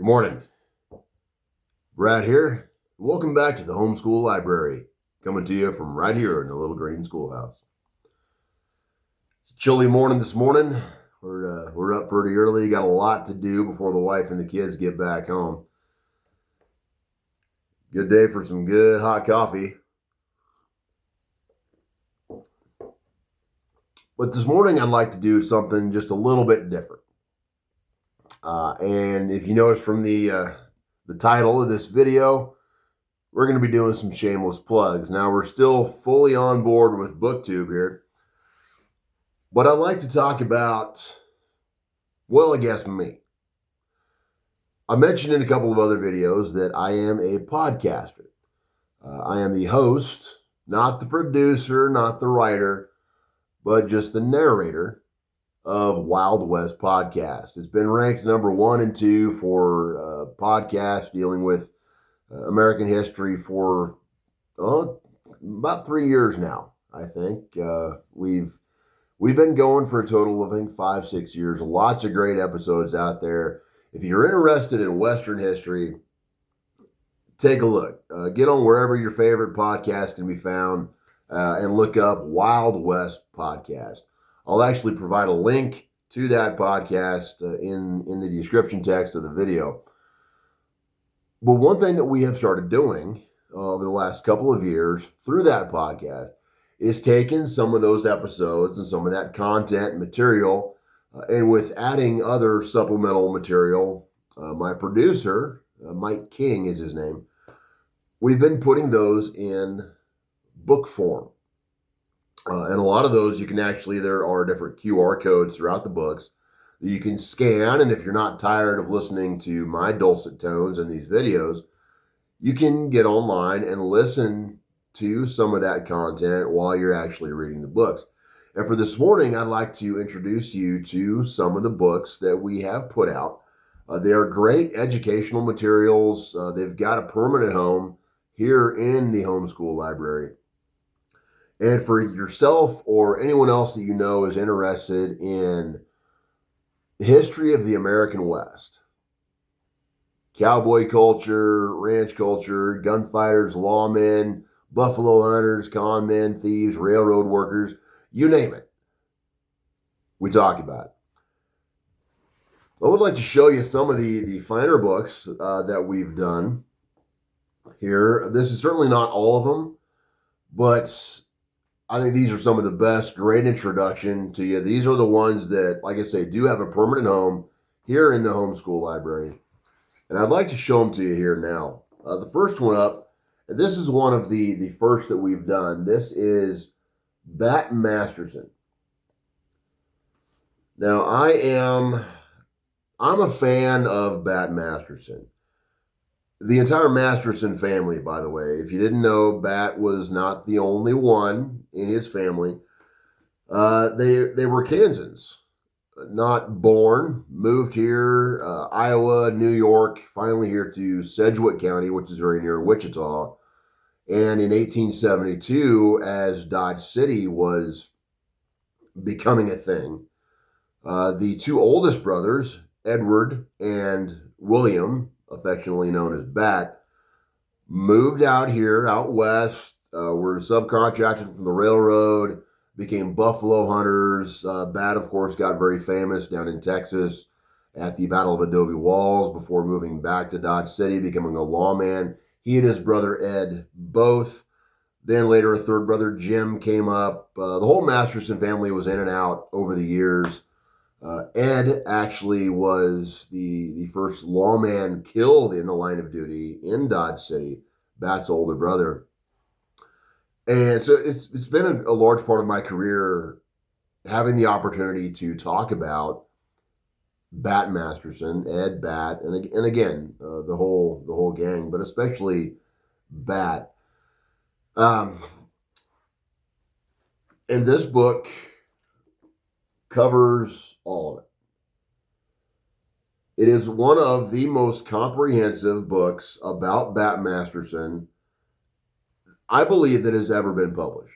Good morning. Brad here. Welcome back to the Homeschool Library, coming to you from right here in the little green schoolhouse. It's a chilly morning this morning. We're up pretty early. Got a lot to do before the wife and the kids get back home. Good day for some good hot coffee. But this morning I'd like to do something just a little bit different. And if you notice from the title of this video, we're going to be doing some shameless plugs. Now, we're still fully on board with BookTube here, but I'd like to talk about, well, I guess me. I mentioned in a couple of other videos that I am a podcaster. I am the host, not the producer, not the writer, but just the narrator of Wild West Podcast. It's been ranked number 1 and 2 for podcasts dealing with American history for about 3 years now. I think we've been going for a total of 5-6 years. Lots of great episodes out there. If you're interested in Western history, take a look. Get on wherever your favorite podcast can be found and look up Wild West Podcast. I'll actually provide a link to that podcast in the description text of the video. But one thing that we have started doing over the last couple of years through that podcast is taking some of those episodes and some of that content and material, and with adding other supplemental material, my producer, Mike King is his name, we've been putting those in book form. And a lot of those there are different QR codes throughout the books that you can scan. And if you're not tired of listening to my dulcet tones in these videos, you can get online and listen to some of that content while you're actually reading the books. And for this morning, I'd like to introduce you to some of the books that we have put out. They are great educational materials. They've got a permanent home here in the homeschool library. And for yourself or anyone else that you know is interested in the history of the American West, cowboy culture, ranch culture, gunfighters, lawmen, buffalo hunters, con men, thieves, railroad workers, you name it, we talk about it. I would like to show you some of the finer books that we've done here. This is certainly not all of them, but I think these are some of the best. Great introduction to you. These are the ones that, like I say, do have a permanent home here in the homeschool library. And I'd like to show them to you here now. The first one up, and this is one of the first that we've done. This is Bat Masterson. Now, I'm a fan of Bat Masterson. The entire Masterson family, by the way. If you didn't know, Bat was not the only one in his family. They were Kansans, not born, moved here, Iowa, New York, finally here to Sedgwick County, which is very near Wichita. And in 1872, as Dodge City was becoming a thing, the two oldest brothers, Edward and William, affectionately known as Bat, moved out here, out west, were subcontracted from the railroad, became buffalo hunters. Bat, of course, got very famous down in Texas at the Battle of Adobe Walls before moving back to Dodge City, becoming a lawman. He and his brother Ed both. Then later a third brother, Jim, came up. The whole Masterson family was in and out over the years. Ed actually was the first lawman killed in the line of duty in Dodge City, Bat's older brother. And so it's been a large part of my career having the opportunity to talk about Bat Masterson, Ed, Bat, and again, the whole gang, but especially Bat. And this book covers all of it. It is one of the most comprehensive books about Bat Masterson, I believe, that has ever been published.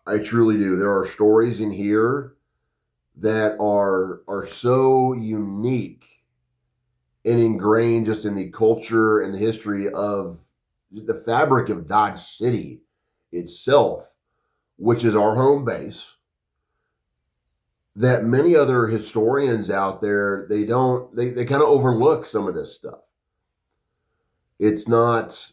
I truly do. There are stories in here that are so unique and ingrained just in the culture and the history of the fabric of Dodge City itself, which is our home base, that many other historians out there, they kind of overlook some of this stuff. It's not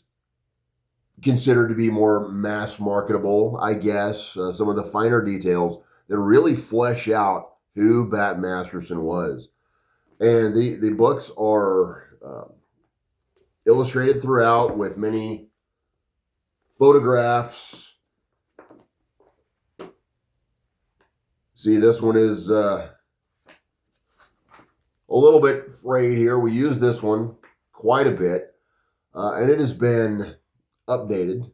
considered to be more mass marketable, I guess. Some of the finer details that really flesh out who Bat Masterson was. And the books are illustrated throughout with many photographs. See, this one is a little bit frayed here. We use this one quite a bit, and it has been updated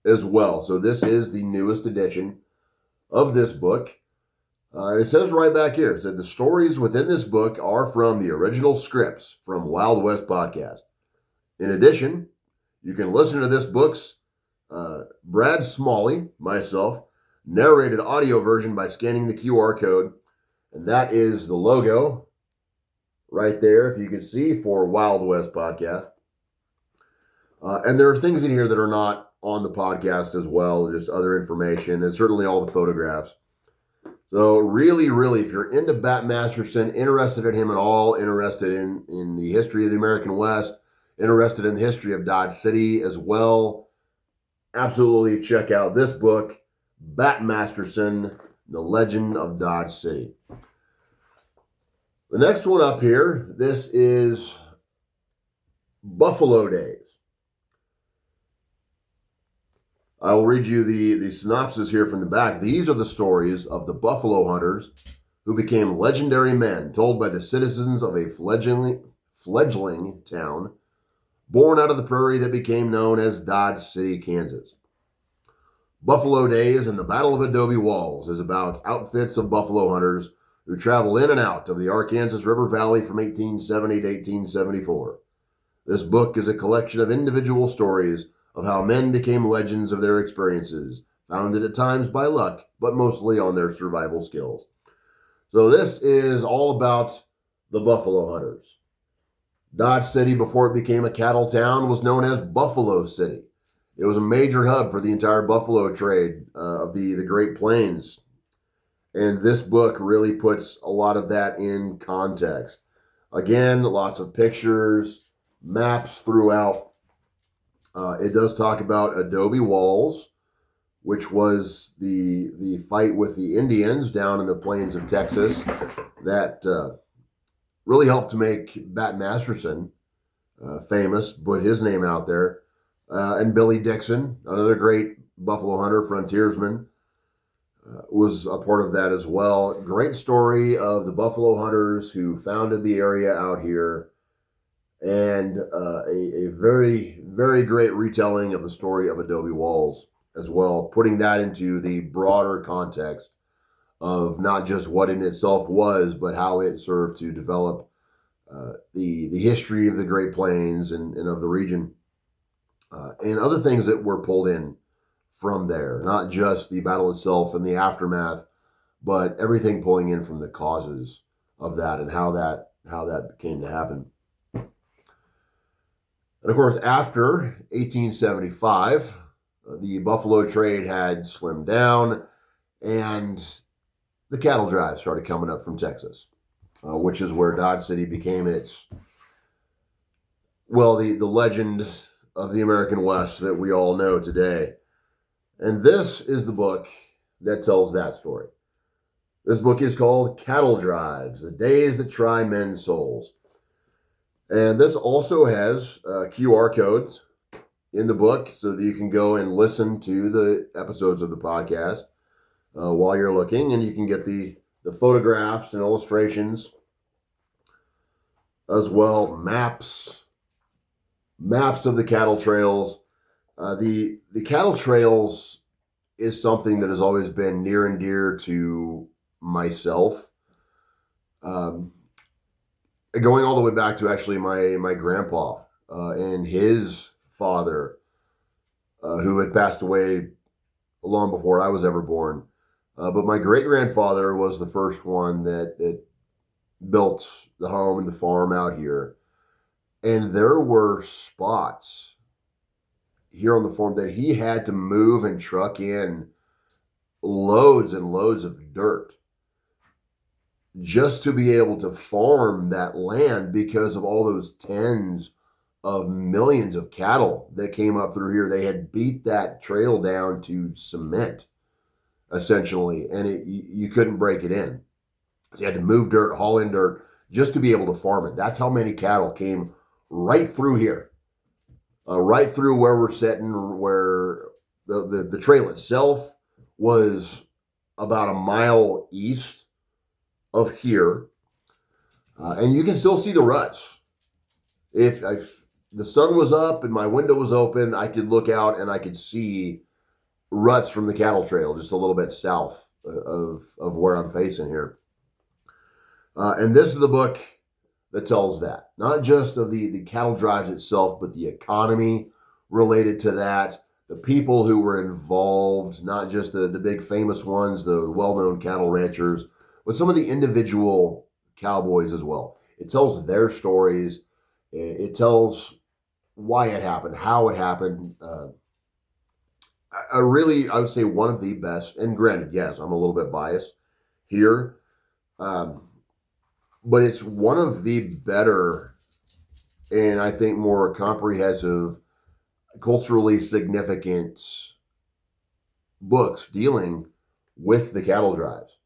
as well. So this is the newest edition of this book. It says right back here, it said the stories within this book are from the original scripts from Wild West Podcast. In addition, you can listen to this book's Brad Smalley, myself, narrated audio version by scanning the QR code. And that is the logo right there, if you can see, for Wild West Podcast. And there are things in here that are not on the podcast as well, just other information, and certainly all the photographs. So really, if you're into Bat Masterson, interested in him at all, interested in the history of the American West, interested in the history of Dodge City as well, absolutely check out this book, Bat Masterson, The Legend of Dodge City. The next one up here, this is Buffalo Days. I will read you the synopsis here from the back. These are the stories of the buffalo hunters who became legendary men, told by the citizens of a fledgling town born out of the prairie that became known as Dodge City, Kansas. Buffalo Days and the Battle of Adobe Walls is about outfits of buffalo hunters who travel in and out of the Arkansas River Valley from 1870 to 1874. This book is a collection of individual stories of how men became legends of their experiences, founded at times by luck, but mostly on their survival skills. So this is all about the buffalo hunters. Dodge City, before it became a cattle town, was known as Buffalo City. It was a major hub for the entire buffalo trade of the Great Plains. And this book really puts a lot of that in context. Again, lots of pictures, maps throughout. It does talk about Adobe Walls, which was the fight with the Indians down in the plains of Texas that really helped to make Bat Masterson famous, put his name out there. And Billy Dixon, another great buffalo hunter, frontiersman, was a part of that as well. Great story of the buffalo hunters who founded the area out here, and a very, very great retelling of the story of Adobe Walls as well, putting that into the broader context of not just what in itself was, but how it served to develop the history of the Great Plains and of the region, and other things that were pulled in from there, not just the battle itself and the aftermath, but everything pulling in from the causes of that and how that came to happen. And of course, after 1875, the buffalo trade had slimmed down, and the cattle drive started coming up from Texas, which is where Dodge City became its, well, the legend of the American West that we all know today. And this is the book that tells that story. This book is called Cattle Drives, The Days That Try Men's Souls. And this also has QR codes in the book so that you can go and listen to the episodes of the podcast while you're looking, and you can get the photographs and illustrations as well, maps of the cattle trails. The cattle trails is something that has always been near and dear to myself. Going all the way back to actually my grandpa and his father, who had passed away long before I was ever born. But my great-grandfather was the first one that built the home and the farm out here. And there were spots here on the farm that he had to move and truck in loads and loads of dirt just to be able to farm that land because of all those tens of millions of cattle that came up through here. They had beat that trail down to cement, essentially, and you couldn't break it in. So you had to move dirt, haul in dirt, just to be able to farm it. That's how many cattle came right through here, right through where we're sitting, where the trail itself was about a mile east of here. And you can still see the ruts. If the sun was up and my window was open, I could look out and I could see ruts from the cattle trail just a little bit south of where I'm facing here. And this is the book that tells that, not just of the cattle drives itself, but the economy related to that, the people who were involved, not just the big famous ones, the well-known cattle ranchers, but some of the individual cowboys as well. It tells their stories. It tells why it happened, how it happened. I would say one of the best, and granted, yes, I'm a little bit biased here, but it's one of the better and I think more comprehensive, culturally significant books dealing with the cattle drives.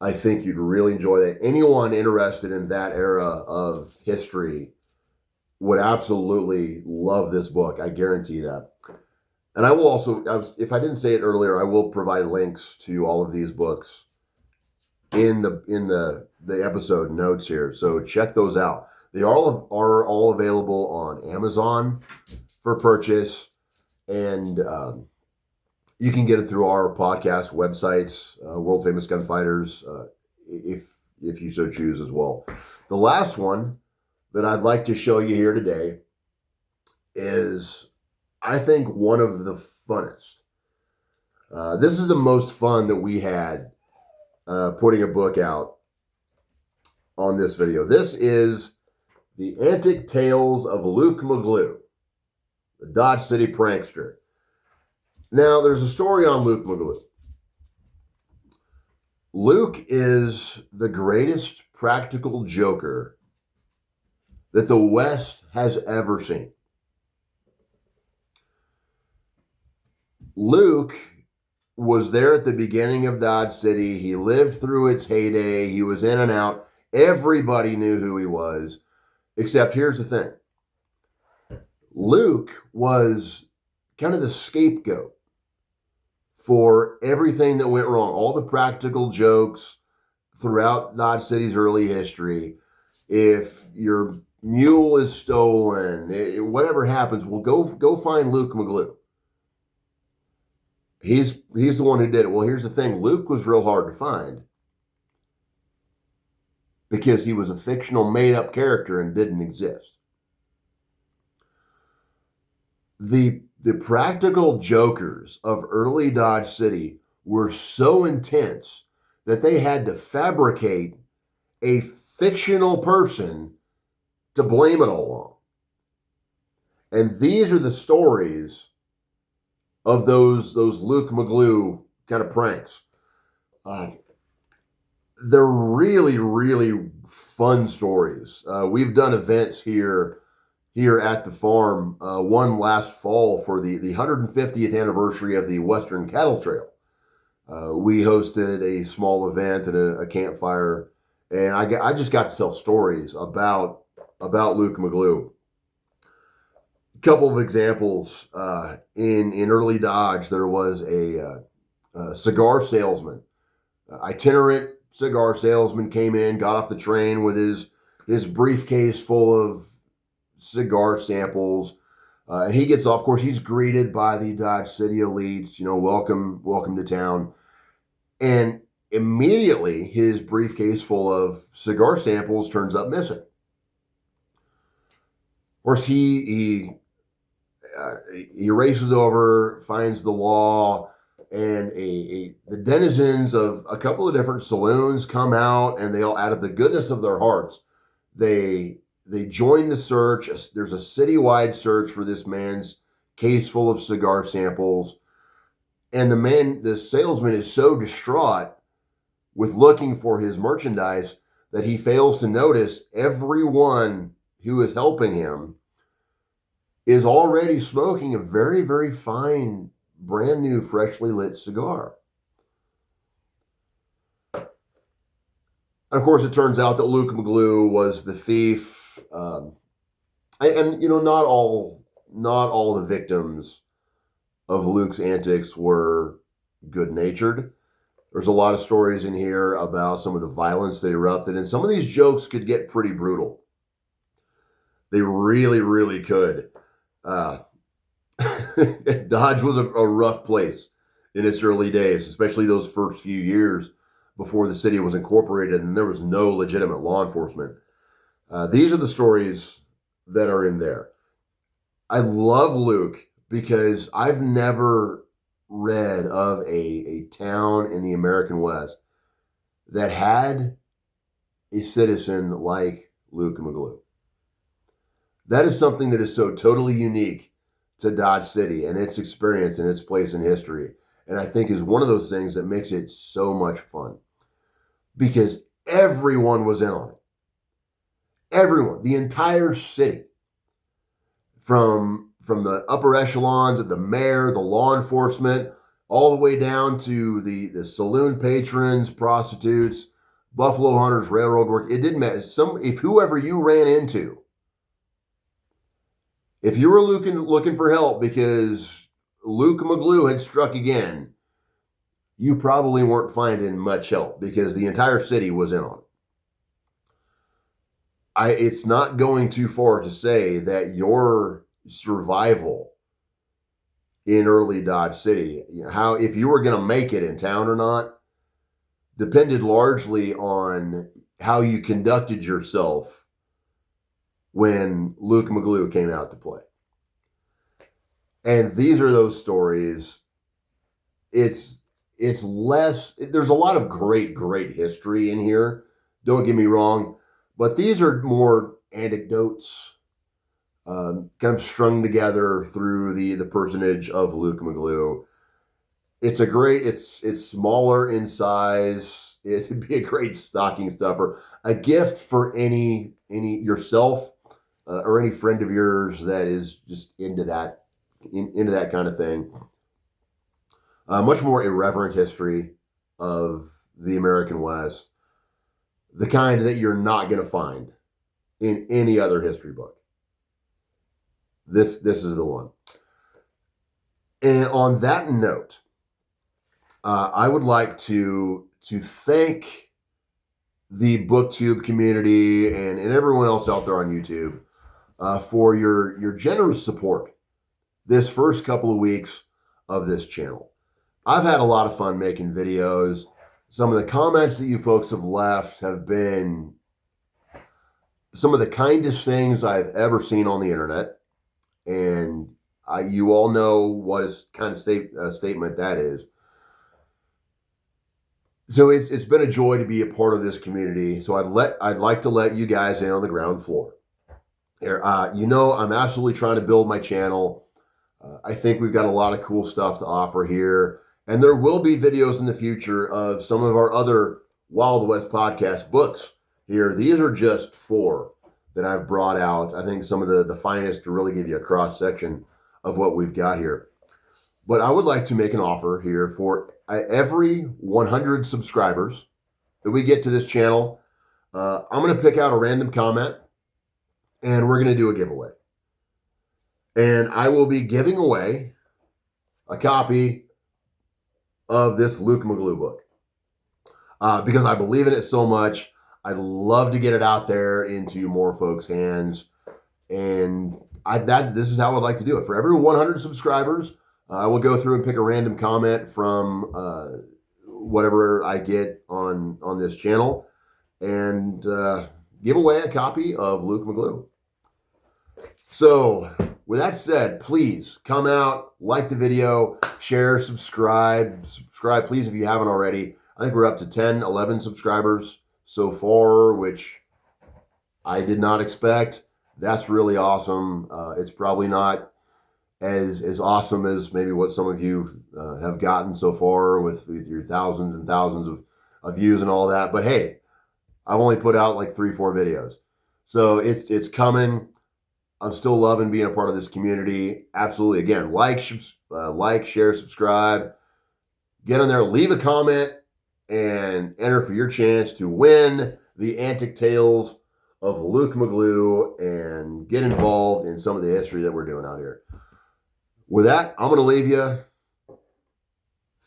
I think you'd really enjoy that. Anyone interested in that era of history would absolutely love this book. I guarantee that. And I will also, if I didn't say it earlier, I will provide links to all of these books in the episode notes here. So check those out. They are all available on Amazon for purchase, and you can get it through our podcast websites, World Famous Gunfighters, if you so choose as well. The last one that I'd like to show you here today is, I think, one of the funnest. This is the most fun that we had putting a book out on this video. This is The Antic Tales of Luke McGlue, the Dodge City Prankster. Now, there's a story on Luke McGlue. Luke is the greatest practical joker that the West has ever seen. Luke was there at the beginning of Dodge City. He lived through its heyday. He was in and out. Everybody knew who he was, except here's the thing. Luke was kind of the scapegoat for everything that went wrong, all the practical jokes throughout Dodge City's early history. If your mule is stolen, whatever happens, well, go find Luke McGlue. He's the one who did it. Well, here's the thing. Luke was real hard to find because he was a fictional, made-up character and didn't exist. The practical jokers of early Dodge City were so intense that they had to fabricate a fictional person to blame it all on. And these are the stories of those Luke McGlue kind of pranks. They're really, really fun stories. We've done events here at the farm, one last fall for the 150th anniversary of the Western Cattle Trail. We hosted a small event and a campfire, and I just got to tell stories about Luke McGlue. A couple of examples, in early Dodge, there was a cigar salesman, itinerant cigar salesman, came in, got off the train with his briefcase full of cigar samples. And he gets off. Of course, he's greeted by the Dodge City elites, welcome to town. And immediately his briefcase full of cigar samples turns up missing. Of course, he races over, finds the law, and the denizens of a couple of different saloons come out, and they all, out of the goodness of their hearts, they they join the search. There's a citywide search for this man's case full of cigar samples. And the salesman is so distraught with looking for his merchandise that he fails to notice everyone who is helping him is already smoking a very, very fine, brand new, freshly lit cigar. Of course, it turns out that Luke McGlue was the thief. And you know, not all the victims of Luke's antics were good-natured. There's a lot of stories in here about some of the violence that erupted, and some of these jokes could get pretty brutal. They really, really could. Dodge was a rough place in its early days, especially those first few years before the city was incorporated and there was no legitimate law enforcement. These are the stories that are in there. I love Luke because I've never read of a town in the American West that had a citizen like Luke McGlue. That is something that is so totally unique to Dodge City and its experience and its place in history. And I think is one of those things that makes it so much fun because everyone was in on it. Everyone, the entire city, from the upper echelons of the mayor, the law enforcement, all the way down to the saloon patrons, prostitutes, buffalo hunters, railroad work. It didn't matter. If whoever you ran into, if you were looking for help because Luke McGlue had struck again, you probably weren't finding much help because the entire city was in on it. It's not going too far to say that your survival in early Dodge City, how if you were going to make it in town or not, depended largely on how you conducted yourself when Luke McGlue came out to play. And these are those stories. It's less, there's a lot of great history in here. Don't get me wrong, but these are more anecdotes, kind of strung together through the personage of Luke McGlue. It's smaller in size. It'd be a great stocking stuffer, a gift for any yourself or any friend of yours that is just into that kind of thing. Much more irreverent history of the American West, the kind that you're not going to find in any other history book. This is the one. And on that note, I would like to thank the BookTube community and everyone else out there on YouTube for your generous support this first couple of weeks of this channel. I've had a lot of fun making videos. Some of the comments that you folks have left have been some of the kindest things I've ever seen on the internet. And you all know what is kind of statement that is. So it's been a joy to be a part of this community. So I'd like to let you guys in on the ground floor. Here, I'm absolutely trying to build my channel. I think we've got a lot of cool stuff to offer here. And there will be videos in the future of some of our other Wild West podcast books here. These are just 4 that I've brought out. I think some of the finest to really give you a cross section of what we've got here. But I would like to make an offer here for every 100 subscribers that we get to this channel. I'm going to pick out a random comment and we're going to do a giveaway. And I will be giving away a copy of this Luke McGlue book because I believe in it so much. I'd love to get it out there into more folks' hands. And this is how I'd like to do it. For every 100 subscribers, I will go through and pick a random comment from whatever I get on this channel and give away a copy of Luke McGlue. So with that said, please come out, like the video, share, subscribe, please, if you haven't already. I think we're up to 10, 11 subscribers so far, which I did not expect. That's really awesome. It's probably not as awesome as maybe what some of you have gotten so far with your thousands and thousands of views and all that. But hey, I've only put out like 3-4 videos. So it's coming. I'm still loving being a part of this community. Absolutely. Again, like, share, subscribe. Get on there, leave a comment, and enter for your chance to win the Antic Tales of Luke McGlue and get involved in some of the history that we're doing out here. With that, I'm going to leave you,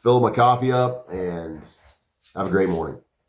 fill my coffee up, and have a great morning.